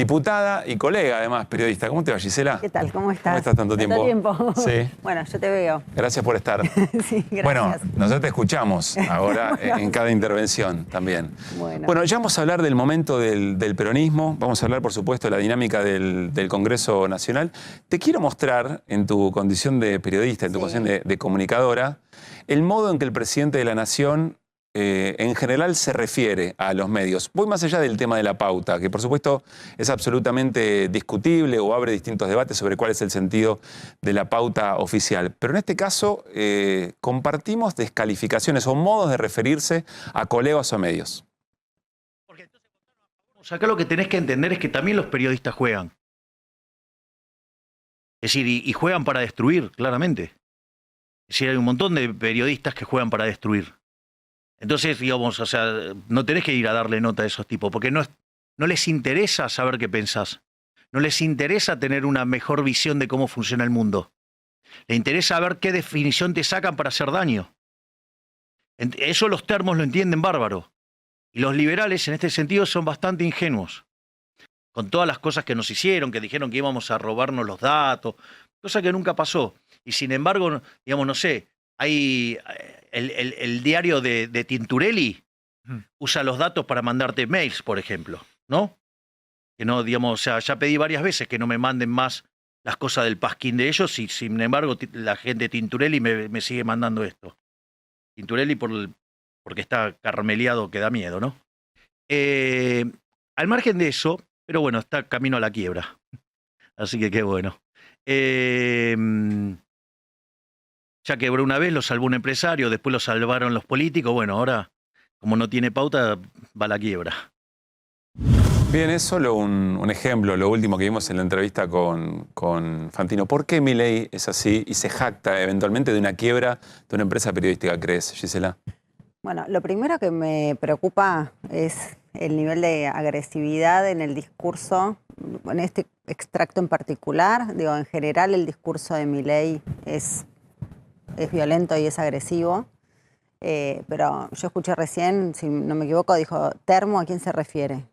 Diputada y colega, además, periodista. ¿Cómo te va, Gisela? ¿Qué tal? ¿Cómo estás? ¿Cómo estás tanto tiempo? Sí. Bueno, yo te veo. Gracias por estar. Sí, gracias. Bueno, nosotros te escuchamos ahora en cada intervención también. Bueno, ya vamos a hablar del momento del peronismo, vamos a hablar, por supuesto, de la dinámica del Congreso Nacional. Te quiero mostrar, en tu condición de periodista, en tu condición de comunicadora, el modo en que el presidente de la Nación en general se refiere a los medios. Voy más allá del tema de la pauta, que por supuesto es absolutamente discutible o abre distintos debates sobre cuál es el sentido de la pauta oficial. Pero en este caso compartimos descalificaciones o modos de referirse a colegas o medios. Porque entonces, acá lo que tenés que entender es que también los periodistas juegan. Es decir, y juegan para destruir, claramente. Es decir, hay un montón de periodistas que juegan para destruir. Entonces, digamos, o sea, no tenés que ir a darle nota a esos tipos, porque no les interesa saber qué pensás. No les interesa tener una mejor visión de cómo funciona el mundo. Les interesa ver qué definición te sacan para hacer daño. Eso los termos lo entienden bárbaro. Y los liberales, en este sentido, son bastante ingenuos. Con todas las cosas que nos hicieron, que dijeron que íbamos a robarnos los datos, cosa que nunca pasó. Y sin embargo, digamos, no sé, hay el diario de Tinturelli usa los datos para mandarte mails, por ejemplo, ¿no? Que no, digamos, o sea, ya pedí varias veces que no me manden más las cosas del pasquín de ellos y sin embargo la gente de Tinturelli me sigue mandando esto. Tinturelli porque está carmeleado que da miedo, ¿no? Al margen de eso, pero bueno, está camino a la quiebra. Así que qué bueno. Ya quebró una vez, lo salvó un empresario, después lo salvaron los políticos. Bueno, ahora, como no tiene pauta, va a la quiebra. Bien, es solo un ejemplo, lo último que vimos en la entrevista con Fantino. ¿Por qué Milei es así y se jacta eventualmente de una quiebra de una empresa periodística, crees, Gisela? Bueno, lo primero que me preocupa es el nivel de agresividad en el discurso, en este extracto en particular. Digo, en general el discurso de Milei es violento y es agresivo, pero yo escuché recién, si no me equivoco, dijo termo, ¿a quién se refiere?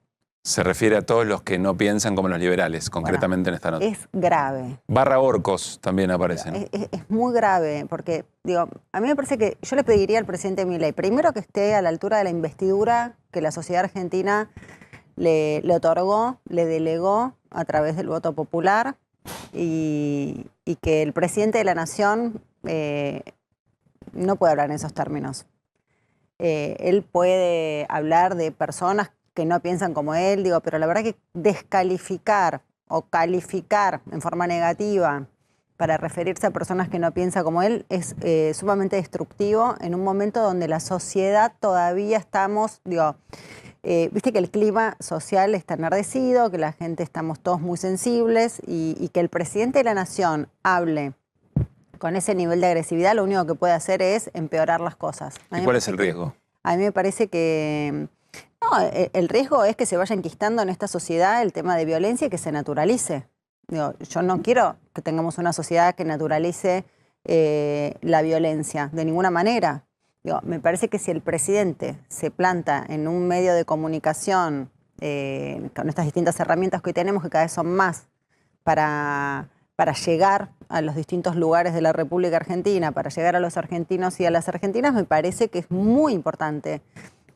Se refiere a todos los que no piensan como los liberales, concretamente en esta nota. Es grave. Barra Orcos también aparece, ¿no? Es muy grave, porque digo, a mí me parece que yo le pediría al presidente Milei, primero que esté a la altura de la investidura que la sociedad argentina le otorgó, le delegó a través del voto popular, y que el presidente de la Nación no puede hablar en esos términos. Él puede hablar de personas que no piensan como él, digo, pero la verdad que descalificar o calificar en forma negativa para referirse a personas que no piensan como él es sumamente destructivo en un momento donde la sociedad todavía estamos, digo, viste que el clima social está enardecido, que la gente estamos todos muy sensibles y que el presidente de la Nación hable con ese nivel de agresividad, lo único que puede hacer es empeorar las cosas. ¿Y cuál es el riesgo? A mí me parece que no, el riesgo es que se vaya enquistando en esta sociedad el tema de violencia y que se naturalice. Digo, yo no quiero que tengamos una sociedad que naturalice la violencia, de ninguna manera. Digo, me parece que si el presidente se planta en un medio de comunicación con estas distintas herramientas que hoy tenemos, que cada vez son más para llegar a los distintos lugares de la República Argentina, para llegar a los argentinos y a las argentinas, me parece que es muy importante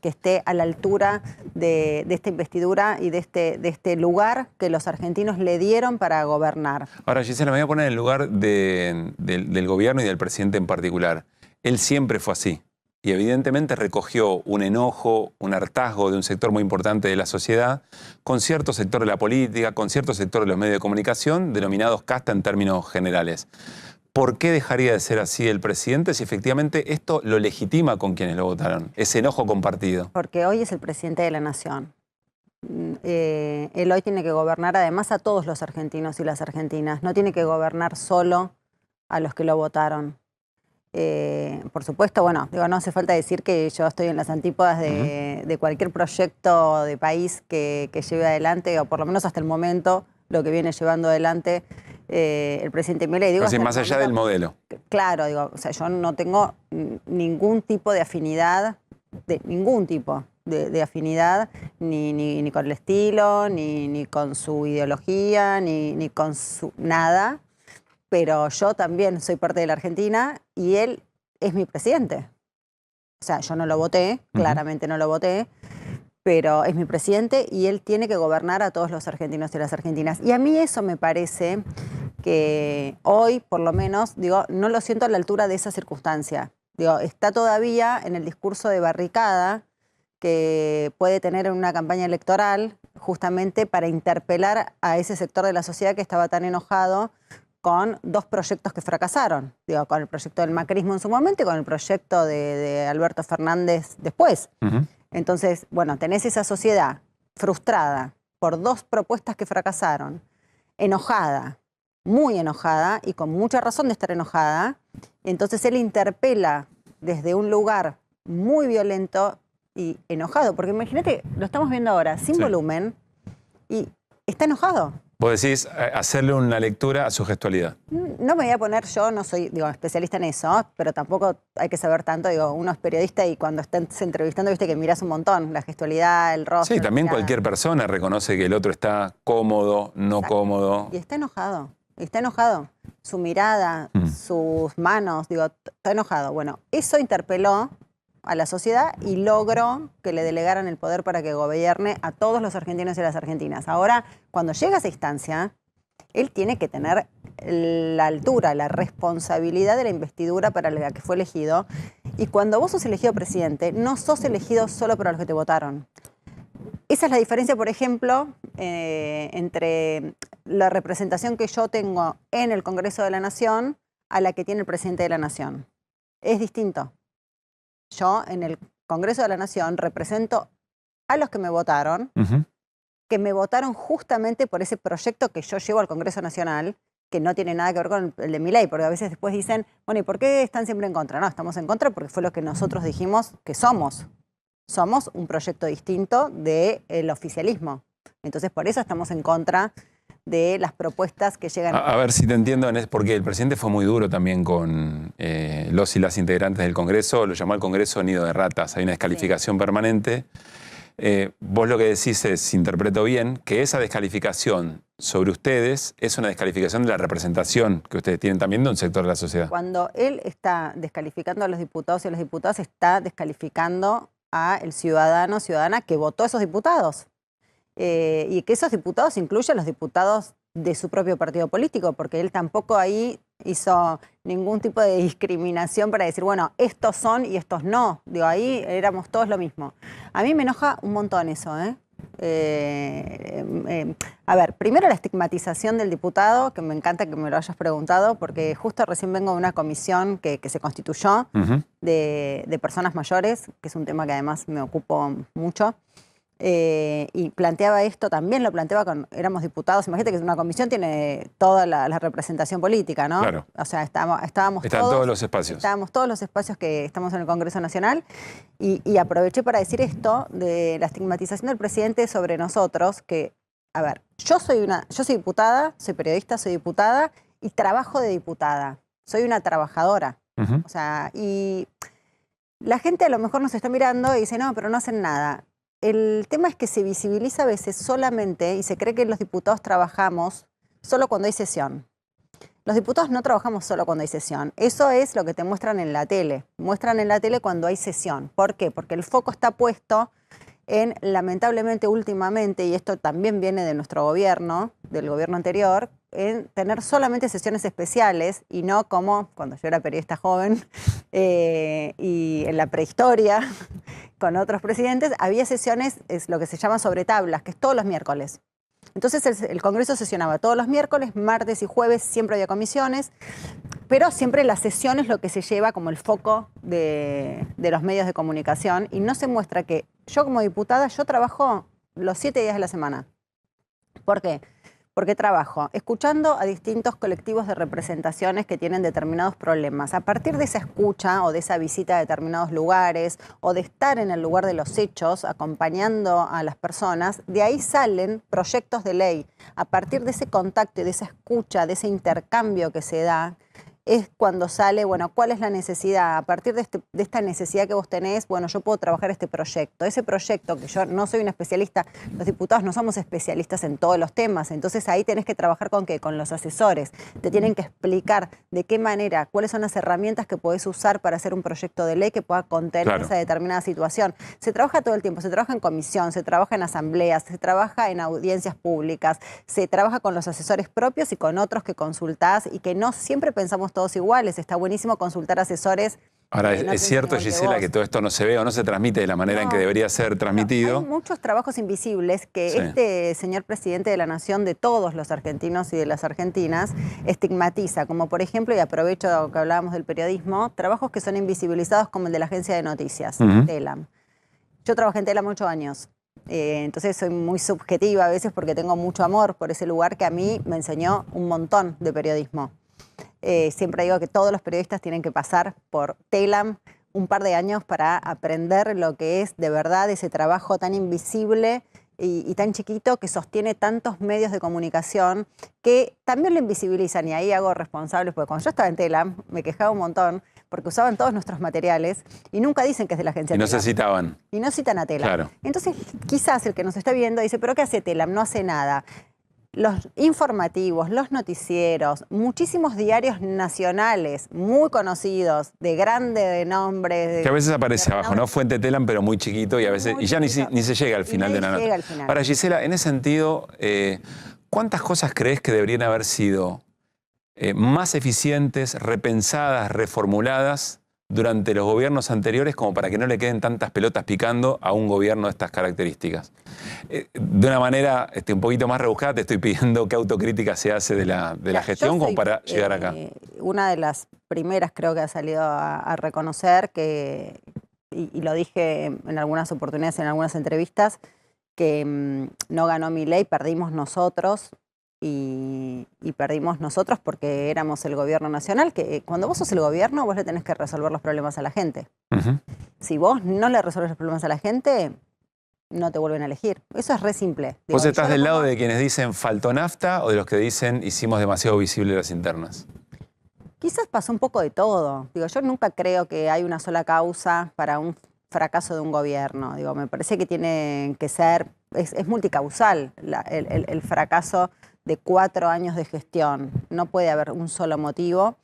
que esté a la altura de esta investidura y de este lugar que los argentinos le dieron para gobernar. Ahora, Gisela, me voy a poner en el lugar del gobierno y del presidente en particular. Él siempre fue así y evidentemente recogió un enojo, un hartazgo de un sector muy importante de la sociedad con cierto sector de la política, con cierto sector de los medios de comunicación, denominados casta en términos generales. ¿Por qué dejaría de ser así el presidente si efectivamente esto lo legitima con quienes lo votaron? Ese enojo compartido. Porque hoy es el presidente de la Nación. Él hoy tiene que gobernar además a todos los argentinos y las argentinas. No tiene que gobernar solo a los que lo votaron. Por supuesto, bueno, digo, no hace falta decir que yo estoy en las antípodas de cualquier proyecto de país que lleve adelante, o por lo menos hasta el momento, lo que viene llevando adelante el presidente Milei. Digo, así, más allá del modelo. Claro, digo, o sea, yo no tengo ningún tipo de afinidad, de ningún tipo, de afinidad, ni con el estilo, ni con su ideología, ni con su nada, pero yo también soy parte de la Argentina y él es mi presidente. O sea, yo no lo voté, claramente no lo voté, pero es mi presidente y él tiene que gobernar a todos los argentinos y las argentinas. Y a mí eso me parece que hoy, por lo menos, digo, no lo siento a la altura de esa circunstancia. Digo, está todavía en el discurso de barricada que puede tener en una campaña electoral justamente para interpelar a ese sector de la sociedad que estaba tan enojado con dos proyectos que fracasaron. Digo, con el proyecto del macrismo en su momento y con el proyecto de Alberto Fernández después. Entonces, bueno, tenés esa sociedad frustrada por dos propuestas que fracasaron, enojada, muy enojada y con mucha razón de estar enojada. Entonces él interpela desde un lugar muy violento y enojado, porque imagínate, lo estamos viendo ahora, sin volumen, y está enojado. Vos decís hacerle una lectura a su gestualidad. No me voy a poner yo, no soy especialista en eso, pero tampoco hay que saber tanto. Uno es periodista y cuando estás entrevistando, viste que mirás un montón, la gestualidad, el rostro. Sí, también cualquier persona reconoce que el otro está cómodo, no cómodo. Y está enojado, Su mirada, sus manos, está enojado. Bueno, eso interpeló a la sociedad y logró que le delegaran el poder para que gobierne a todos los argentinos y las argentinas. Ahora, cuando llega a esa instancia, él tiene que tener la altura, la responsabilidad de la investidura para la que fue elegido. Y cuando vos sos elegido presidente, no sos elegido solo para los que te votaron. Esa es la diferencia, por ejemplo, entre la representación que yo tengo en el Congreso de la Nación a la que tiene el presidente de la Nación. Es distinto. Yo en el Congreso de la Nación represento a los que me votaron, que me votaron justamente por ese proyecto que yo llevo al Congreso Nacional, que no tiene nada que ver con el de Milei, porque a veces después dicen, bueno, ¿y por qué están siempre en contra? No, estamos en contra porque fue lo que nosotros dijimos que somos. Somos un proyecto distinto del oficialismo. Entonces, por eso estamos en contra de las propuestas que llegan. A ver si te entiendo, porque el presidente fue muy duro también con los y las integrantes del Congreso, lo llamó al Congreso nido de ratas, hay una descalificación permanente. Vos lo que decís es, interpreto bien, que esa descalificación sobre ustedes es una descalificación de la representación que ustedes tienen también de un sector de la sociedad. Cuando él está descalificando a los diputados y a las diputadas, está descalificando al ciudadano o ciudadana que votó a esos diputados. Y que esos diputados incluyen a los diputados de su propio partido político, porque él tampoco ahí hizo ningún tipo de discriminación para decir, bueno, estos son y estos no. Ahí éramos todos lo mismo. A mí me enoja un montón eso, A ver, primero la estigmatización del diputado, que me encanta que me lo hayas preguntado, porque justo recién vengo de una comisión que se constituyó de personas mayores, que es un tema que además me ocupo mucho. Y planteaba esto, también lo planteaba éramos diputados, imagínate que una comisión tiene toda la representación política, ¿no? Claro. O sea, están todos los espacios. Estábamos todos los espacios que estamos en el Congreso Nacional y aproveché para decir esto de la estigmatización del presidente sobre nosotros, que, a ver, yo soy diputada, soy periodista, soy diputada y trabajo de diputada, soy una trabajadora, o sea, y la gente a lo mejor nos está mirando y dice, no, pero no hacen nada. El tema es que se visibiliza a veces solamente y se cree que los diputados trabajamos solo cuando hay sesión. Los diputados no trabajamos solo cuando hay sesión. Eso es lo que te muestran en la tele. Muestran en la tele cuando hay sesión. ¿Por qué? Porque el foco está puesto en, lamentablemente, últimamente, y esto también viene de nuestro gobierno, del gobierno anterior, en tener solamente sesiones especiales y no como cuando yo era periodista joven y en la prehistoria con otros presidentes, había sesiones, es lo que se llama sobre tablas, que es todos los miércoles. Entonces el Congreso sesionaba todos los miércoles, martes y jueves, siempre había comisiones, pero siempre la sesión es lo que se lleva como el foco de los medios de comunicación y no se muestra que yo como diputada, yo trabajo los 7 días de la semana. ¿Por qué? Porque trabajo escuchando a distintos colectivos de representaciones que tienen determinados problemas. A partir de esa escucha o de esa visita a determinados lugares o de estar en el lugar de los hechos acompañando a las personas, de ahí salen proyectos de ley. A partir de ese contacto y de esa escucha, de ese intercambio que se da, es cuando sale, bueno, ¿cuál es la necesidad? A partir de esta necesidad que vos tenés, bueno, yo puedo trabajar este proyecto. Ese proyecto, que yo no soy una especialista, los diputados no somos especialistas en todos los temas, entonces ahí tenés que trabajar ¿con qué? Con los asesores. Te tienen que explicar de qué manera, cuáles son las herramientas que podés usar para hacer un proyecto de ley que pueda contener esa determinada situación. Se trabaja todo el tiempo, se trabaja en comisión, se trabaja en asambleas, se trabaja en audiencias públicas, se trabaja con los asesores propios y con otros que consultás y que no siempre pensamos todos iguales. Está buenísimo consultar asesores. Ahora, es cierto, Gisela, que todo esto no se ve o no se transmite de la manera en que debería ser transmitido. Hay muchos trabajos invisibles que este señor presidente de la Nación, de todos los argentinos y de las argentinas, estigmatiza, como por ejemplo, y aprovecho que hablábamos del periodismo, trabajos que son invisibilizados como el de la agencia de noticias, TELAM. Yo trabajé en TELAM 8 años. Entonces soy muy subjetiva a veces porque tengo mucho amor por ese lugar que a mí me enseñó un montón de periodismo. Siempre digo que todos los periodistas tienen que pasar por TELAM un par de años para aprender lo que es de verdad ese trabajo tan invisible y tan chiquito que sostiene tantos medios de comunicación que también lo invisibilizan. Y ahí hago responsables, porque cuando yo estaba en TELAM me quejaba un montón porque usaban todos nuestros materiales y nunca dicen que es de la agencia TELAM. Y no se citaban. Y no citan a TELAM. Claro. Entonces quizás el que nos está viendo dice, ¿pero qué hace TELAM? No hace nada. Los informativos, los noticieros, muchísimos diarios nacionales muy conocidos, de grande nombre. Que a veces aparece abajo, ¿no? Fuente TELAM, pero muy chiquito y a veces ya ni se llega al final de la nota. Ahora, Gisela, en ese sentido, ¿cuántas cosas crees que deberían haber sido más eficientes, repensadas, reformuladas durante los gobiernos anteriores como para que no le queden tantas pelotas picando a un gobierno de estas características? De una manera un poquito más rebuscada, te estoy pidiendo qué autocrítica se hace de la gestión como para llegar acá. Una de las primeras creo que ha salido a reconocer que, y lo dije en algunas oportunidades, en algunas entrevistas, que no ganó Milei, perdimos nosotros. Y perdimos nosotros porque éramos el gobierno nacional, que cuando vos sos el gobierno, vos le tenés que resolver los problemas a la gente. Si vos no le resolves los problemas a la gente, no te vuelven a elegir. Eso es re simple. Digo, ¿vos estás del lado de quienes dicen faltó nafta o de los que dicen hicimos demasiado visibles las internas? Quizás pasó un poco de todo. Digo, yo nunca creo que hay una sola causa para un fracaso de un gobierno. Digo, me parece que tiene que ser, es multicausal el fracaso de 4 años de gestión. No puede haber un solo motivo.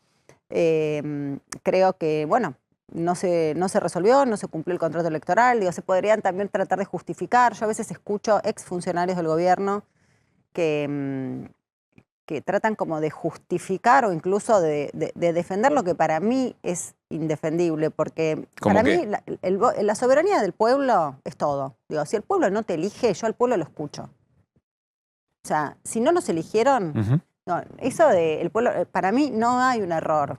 Creo que, bueno, no se resolvió, no se cumplió el contrato electoral. Digo, se podrían también tratar de justificar. Yo a veces escucho exfuncionarios del gobierno que tratan como de justificar o incluso de defender lo que para mí es indefendible, porque para mí la soberanía del pueblo es todo. Digo, si el pueblo no te elige, yo al pueblo lo escucho. O sea, si no nos eligieron, no, eso del pueblo, para mí no hay un error.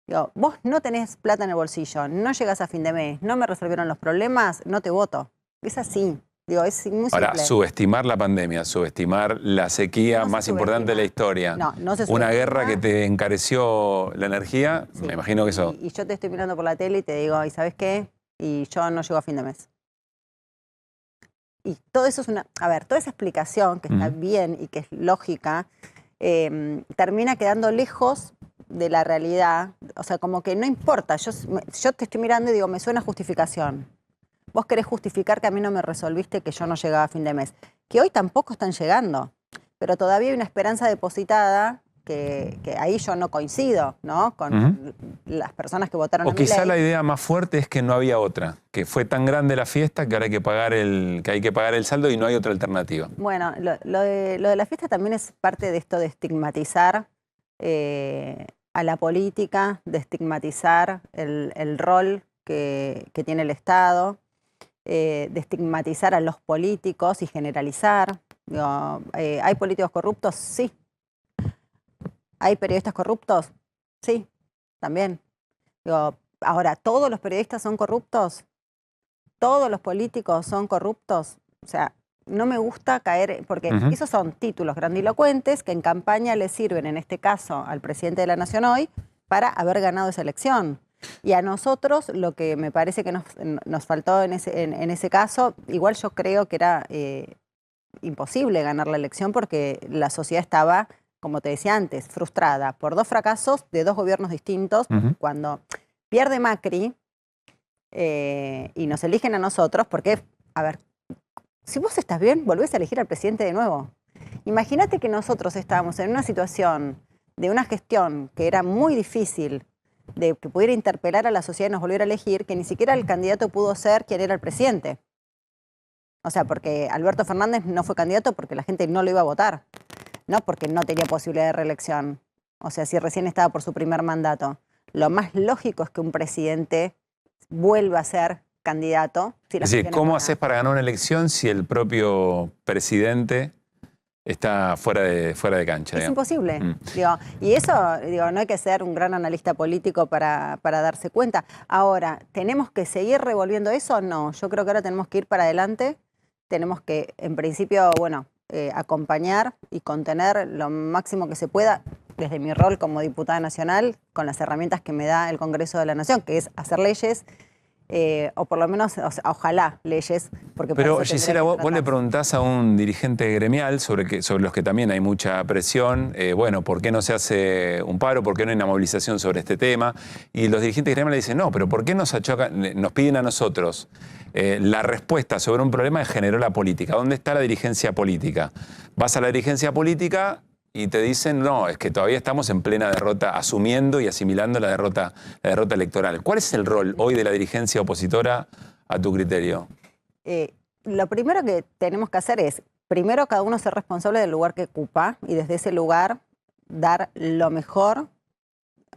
Digo, vos no tenés plata en el bolsillo, no llegás a fin de mes, no me resolvieron los problemas, no te voto. Es así. Digo, es muy simple. Ahora, subestimar la pandemia, subestimar la sequía más importante de la historia. No se subestima. Una guerra que te encareció la energía, sí. Me imagino que eso. Y yo te estoy mirando por la tele y te digo, ¿y sabes qué? Y yo no llego a fin de mes. Y todo eso es toda esa explicación que está bien y que es lógica, termina quedando lejos de la realidad. O sea, como que no importa. Yo te estoy mirando y digo, me suena justificación. Vos querés justificar que a mí no me resolviste que yo no llegaba a fin de mes. Que hoy tampoco están llegando. Pero todavía hay una esperanza depositada que ahí yo no coincido, ¿no? Con las personas que votaron a Milei. O quizá la idea más fuerte es que no había otra. Que fue tan grande la fiesta que ahora hay que pagar el saldo y no hay otra alternativa. Bueno, lo de la fiesta también es parte de esto de estigmatizar a la política, de estigmatizar el rol que tiene el Estado, de estigmatizar a los políticos y generalizar. Digo, ¿hay políticos corruptos? Sí. ¿Hay periodistas corruptos? Sí, también. Digo, ahora, ¿todos los periodistas son corruptos? ¿Todos los políticos son corruptos? O sea, no me gusta caer, porque esos son títulos grandilocuentes que en campaña le sirven, en este caso, al presidente de la Nación hoy, para haber ganado esa elección. Y a nosotros lo que me parece que nos faltó en ese caso, igual yo creo que era imposible ganar la elección porque la sociedad estaba como te decía antes, frustrada por 2 fracasos de 2 gobiernos distintos. Cuando pierde Macri y nos eligen a nosotros, porque, a ver, si vos estás bien, volvés a elegir al presidente de nuevo. Imagínate que nosotros estábamos en una situación de una gestión que era muy difícil, de que pudiera interpelar a la sociedad y nos volviera a elegir, que ni siquiera el candidato pudo ser quien era el presidente. O sea, porque Alberto Fernández no fue candidato porque la gente no lo iba a votar, no porque no tenía posibilidad de reelección. O sea, si recién estaba por su primer mandato. Lo más lógico es que un presidente vuelva a ser candidato. Si es decir, ¿cómo haces para ganar una elección si el propio presidente está fuera de cancha? Es imposible. Digo, y eso, no hay que ser un gran analista político para darse cuenta. Ahora, ¿tenemos que seguir revolviendo eso? No, yo creo que ahora tenemos que ir para adelante. Tenemos que, en principio, bueno, acompañar y contener lo máximo que se pueda desde mi rol como diputada nacional con las herramientas que me da el Congreso de la Nación, que es hacer leyes, o por lo menos, ojalá, leyes. Porque pero Gisela, vos le preguntás a un dirigente gremial sobre los que también hay mucha presión, bueno, ¿por qué no se hace un paro? ¿Por qué no hay una movilización sobre este tema? Y los dirigentes gremiales dicen, no, pero ¿por qué nos piden a nosotros la respuesta sobre un problema que generó la política? ¿Dónde está la dirigencia política? Vas a la dirigencia política y te dicen, no, es que todavía estamos en plena derrota, asumiendo y asimilando la derrota electoral. ¿Cuál es el rol hoy de la dirigencia opositora a tu criterio? Lo primero que tenemos que hacer es, primero cada uno ser responsable del lugar que ocupa y desde ese lugar dar lo mejor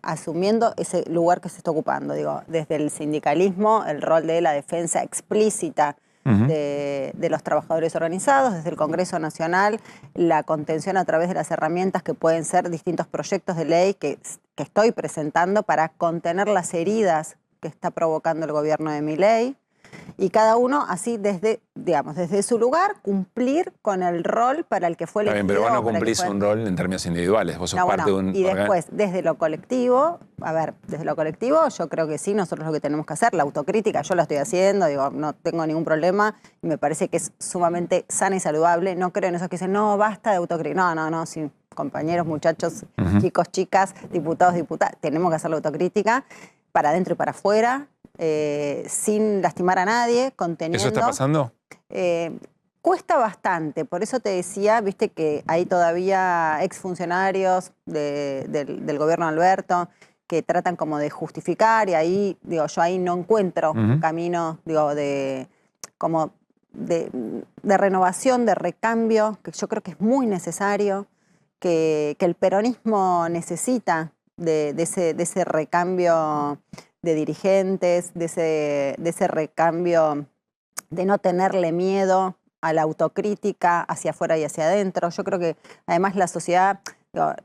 asumiendo ese lugar que se está ocupando. Digo, desde el sindicalismo, el rol de la defensa explícita de los trabajadores organizados, desde el Congreso Nacional, la contención a través de las herramientas que pueden ser distintos proyectos de ley que estoy presentando para contener las heridas que está provocando el gobierno de Milei. Y cada uno así desde su lugar cumplir con el rol para el que fue elegido. Pero vos no cumplís un rol en términos individuales, vos sos parte de un... Y después, desde lo colectivo, yo creo que sí, nosotros lo que tenemos que hacer, la autocrítica, yo la estoy haciendo, no tengo ningún problema y me parece que es sumamente sana y saludable. No creo en esos que dicen, no, basta de autocrítica. No, sí, compañeros, muchachos, chicos, chicas, diputados, diputadas, tenemos que hacer la autocrítica para adentro y para afuera. Sin lastimar a nadie, conteniendo. ¿Eso está pasando? Cuesta bastante, por eso te decía, viste que hay todavía exfuncionarios del gobierno de Alberto que tratan como de justificar y ahí, yo ahí no encuentro camino, de renovación, de recambio, que yo creo que es muy necesario, que el peronismo necesita de ese recambio de dirigentes, de ese recambio, de no tenerle miedo a la autocrítica hacia afuera y hacia adentro. Yo creo que además la sociedad,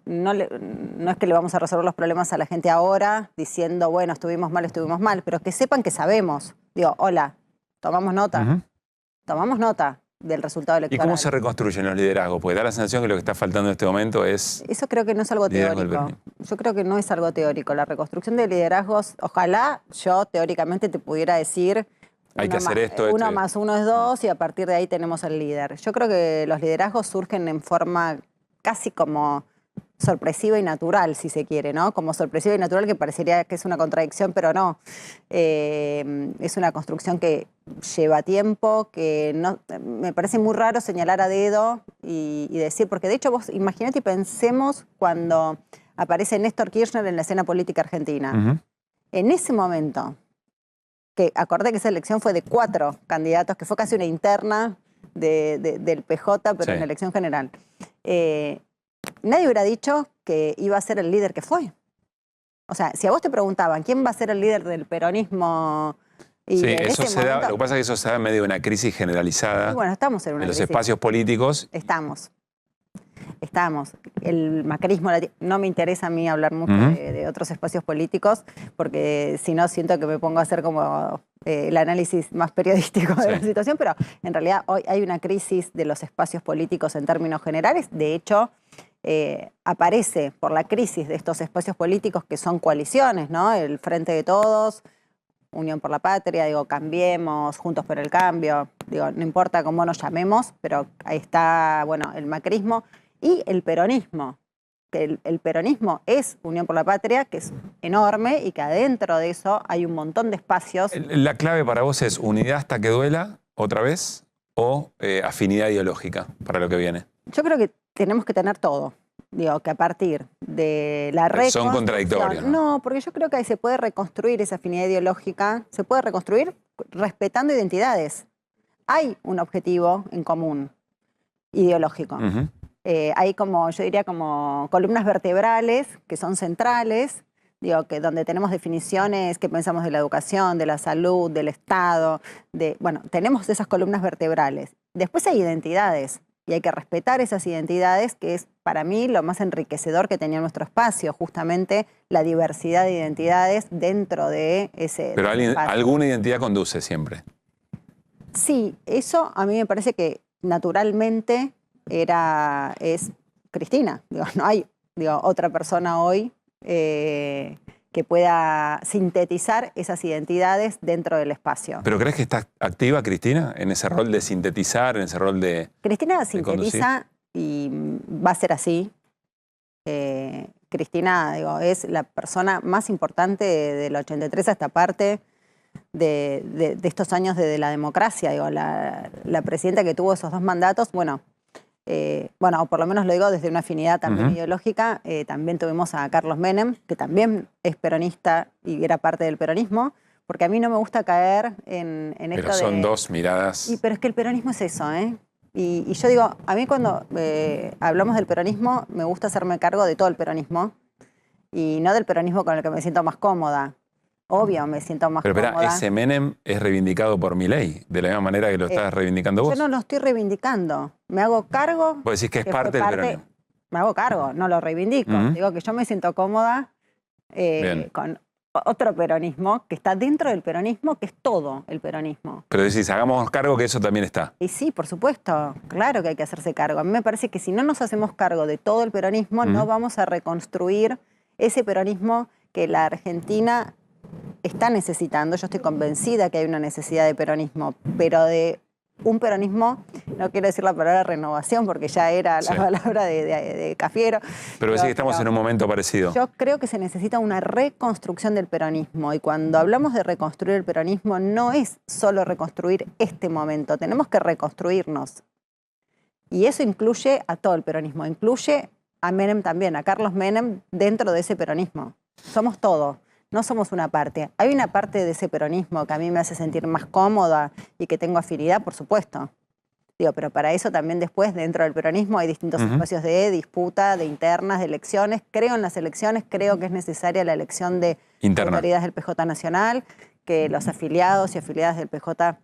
no es que le vamos a resolver los problemas a la gente ahora diciendo, bueno, estuvimos mal, pero que sepan que sabemos. Hola, tomamos nota del resultado electoral. ¿Y cómo se reconstruyen los liderazgos? Porque da la sensación que lo que está faltando en este momento es... Eso creo que no es algo teórico. Yo creo que no es algo teórico. La reconstrucción de liderazgos, ojalá yo teóricamente te pudiera decir... Hay que hacer esto. 1 más 1 es 2 y a partir de ahí tenemos el líder. Yo creo que los liderazgos surgen en forma casi como sorpresiva y natural, si se quiere, ¿no? Como sorpresiva y natural, que parecería que es una contradicción, pero no. Es una construcción que lleva tiempo, que no, me parece muy raro señalar a dedo y decir, porque de hecho vos imaginate y pensemos cuando aparece Néstor Kirchner en la escena política argentina. En ese momento, que acordé que esa elección fue de 4 candidatos, que fue casi una interna del PJ, pero en la elección general. Nadie hubiera dicho que iba a ser el líder que fue. O sea, si a vos te preguntaban quién va a ser el líder del peronismo... Sí, eso se da, lo que pasa es que eso se da en medio de una crisis generalizada. Y bueno, estamos en una crisis. En los espacios políticos. Estamos. El macrismo, no me interesa a mí hablar mucho de otros espacios políticos, porque si no siento que me pongo a hacer como el análisis más periodístico de la situación, pero en realidad hoy hay una crisis de los espacios políticos en términos generales. De hecho, aparece por la crisis de estos espacios políticos que son coaliciones, ¿no? El Frente de Todos, Unión por la Patria, Cambiemos, Juntos por el Cambio, no importa cómo nos llamemos, pero ahí está, bueno, el macrismo y el peronismo. que el peronismo es Unión por la Patria, que es enorme y que adentro de eso hay un montón de espacios. ¿La clave para vos es unidad hasta que duela, otra vez, o afinidad ideológica para lo que viene? Yo creo que tenemos que tener todo. Digo, que a partir de la reconstrucción... Son contradictorios, ¿no? No, porque yo creo que ahí se puede reconstruir esa afinidad ideológica, se puede reconstruir respetando identidades. Hay un objetivo en común, ideológico. Hay como, yo diría, como columnas vertebrales que son centrales, digo, que donde tenemos definiciones que pensamos de la educación, de la salud, del Estado, bueno, tenemos esas columnas vertebrales. Después hay identidades. Y hay que respetar esas identidades, que es para mí lo más enriquecedor que tenía nuestro espacio, justamente la diversidad de identidades dentro de ese Pero espacio. Alguna identidad conduce siempre. Sí, eso a mí me parece que naturalmente es Cristina. Digo, no hay otra persona hoy que pueda sintetizar esas identidades dentro del espacio. ¿Pero crees que está activa Cristina en ese rol de sintetizar, en ese rol de Cristina sintetiza y va a ser así. Cristina, es la persona más importante del 83 a esta parte de estos años de la democracia. La presidenta que tuvo esos 2 mandatos, bueno, o por lo menos lo digo desde una afinidad también ideológica, también tuvimos a Carlos Menem, que también es peronista y era parte del peronismo, porque a mí no me gusta caer en esto de... Pero son 2 miradas... Pero es que el peronismo es eso, ¿eh? Y yo digo, a mí cuando hablamos del peronismo, me gusta hacerme cargo de todo el peronismo, y no del peronismo con el que me siento más cómoda. Obvio, me siento más cómoda. Pero ese Menem es reivindicado por Milei, de la misma manera que lo estás reivindicando vos. Yo no lo estoy reivindicando. Me hago cargo. Vos decís que es parte del peronismo. Me hago cargo, no lo reivindico. Digo que yo me siento cómoda con otro peronismo que está dentro del peronismo, que es todo el peronismo. Pero decís, hagamos cargo que eso también está. Y sí, por supuesto, claro que hay que hacerse cargo. A mí me parece que si no nos hacemos cargo de todo el peronismo, no vamos a reconstruir ese peronismo que la Argentina está necesitando. Yo estoy convencida que hay una necesidad de peronismo, pero de un peronismo, no quiero decir la palabra renovación porque ya era la palabra de Cafiero. Pero sí que estamos en un momento parecido. Yo creo que se necesita una reconstrucción del peronismo, y cuando hablamos de reconstruir el peronismo no es solo reconstruir este momento, tenemos que reconstruirnos. Y eso incluye a todo el peronismo, incluye a Menem también, a Carlos Menem dentro de ese peronismo. Somos todo. No somos una parte. Hay una parte de ese peronismo que a mí me hace sentir más cómoda y que tengo afinidad, por supuesto. Pero para eso también después, dentro del peronismo, hay distintos espacios de disputa, de internas, de elecciones. Creo en las elecciones, creo que es necesaria la elección de autoridades del PJ Nacional, que los afiliados y afiliadas del PJ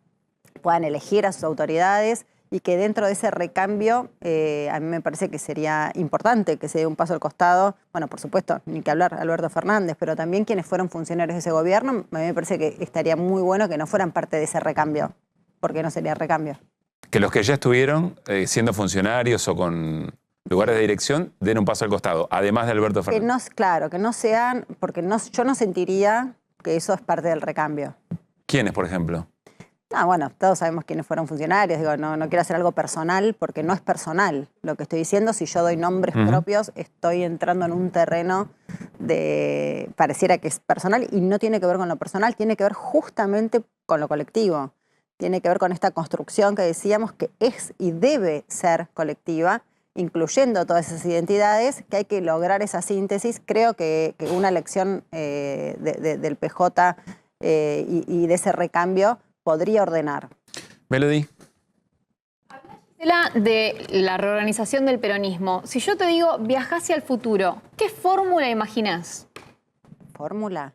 puedan elegir a sus autoridades, y que dentro de ese recambio a mí me parece que sería importante que se dé un paso al costado. Bueno, por supuesto, ni que hablar Alberto Fernández, pero también quienes fueron funcionarios de ese gobierno, a mí me parece que estaría muy bueno que no fueran parte de ese recambio, porque no sería recambio. Que los que ya estuvieron siendo funcionarios o con lugares de dirección den un paso al costado, además de Alberto Fernández. Claro, que no sean, porque yo no sentiría que eso es parte del recambio. ¿Quiénes, por ejemplo? Bueno, todos sabemos quiénes fueron funcionarios. No quiero hacer algo personal porque no es personal lo que estoy diciendo. Si yo doy nombres propios, estoy entrando en un terreno de... pareciera que es personal, y no tiene que ver con lo personal, tiene que ver justamente con lo colectivo. Tiene que ver con esta construcción que decíamos que es y debe ser colectiva, incluyendo todas esas identidades, que hay que lograr esa síntesis. Creo que una elección del PJ y de ese recambio podría ordenar. Melody. Gisela, de la reorganización del peronismo. Si yo te digo, viajá hacia el futuro, ¿qué fórmula imaginás? ¿Fórmula?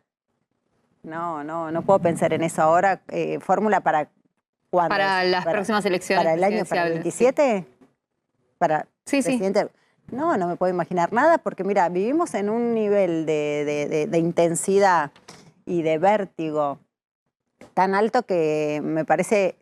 No puedo pensar en eso ahora. ¿Fórmula para cuándo? Para las próximas elecciones. ¿Para el año, para el 27? Sí. ¿Para presidente? Sí. No me puedo imaginar nada, porque mira, vivimos en un nivel de intensidad y de vértigo tan alto que me parece,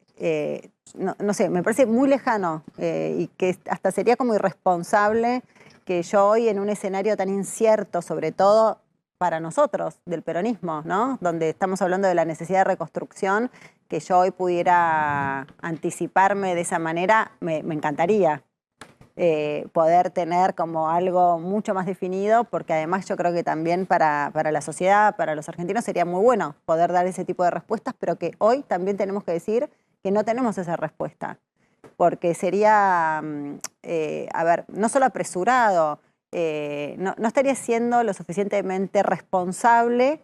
no sé, me parece muy lejano y que hasta sería como irresponsable que yo hoy, en un escenario tan incierto, sobre todo para nosotros del peronismo, ¿no? Donde estamos hablando de la necesidad de reconstrucción, que yo hoy pudiera anticiparme de esa manera, me encantaría. poder tener como algo mucho más definido, porque además yo creo que también para la sociedad, para los argentinos sería muy bueno poder dar ese tipo de respuestas, pero que hoy también tenemos que decir que no tenemos esa respuesta, porque sería, a ver, no solo apresurado, no estaría siendo lo suficientemente responsable